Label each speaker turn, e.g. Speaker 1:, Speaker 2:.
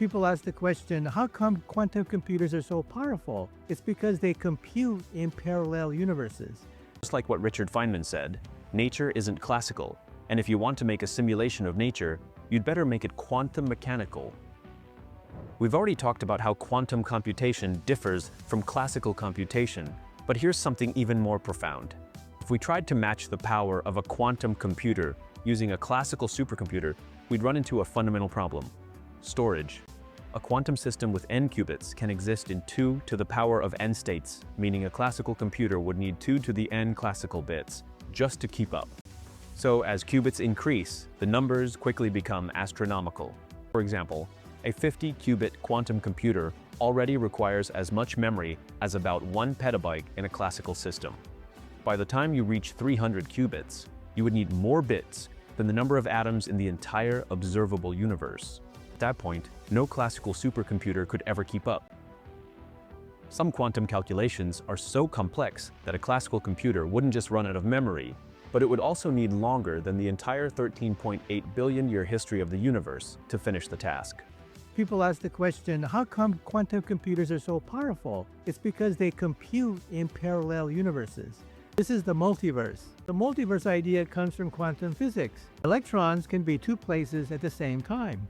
Speaker 1: People ask the question, how come quantum computers are so powerful? It's because they compute in parallel universes.
Speaker 2: Just like what Richard Feynman said, nature isn't classical, and if you want to make a simulation of nature, you'd better make it quantum mechanical. We've already talked about how quantum computation differs from classical computation, but here's something even more profound. If we tried to match the power of a quantum computer using a classical supercomputer, we'd run into a fundamental problem: storage. A quantum system with n qubits can exist in 2 to the power of n states, meaning a classical computer would need 2 to the n classical bits just to keep up. So as qubits increase, the numbers quickly become astronomical. For example, a 50-qubit quantum computer already requires as much memory as about 1 petabyte in a classical system. By the time you reach 300 qubits, you would need more bits than the number of atoms in the entire observable universe. At that point, no classical supercomputer could ever keep up. Some quantum calculations are so complex that a classical computer wouldn't just run out of memory, but it would also need longer than the entire 13.8 billion year history of the universe to finish the task.
Speaker 1: People ask the question, how come quantum computers are so powerful? It's because they compute in parallel universes. This is the multiverse. The multiverse idea comes from quantum physics. Electrons can be 2 places at the same time.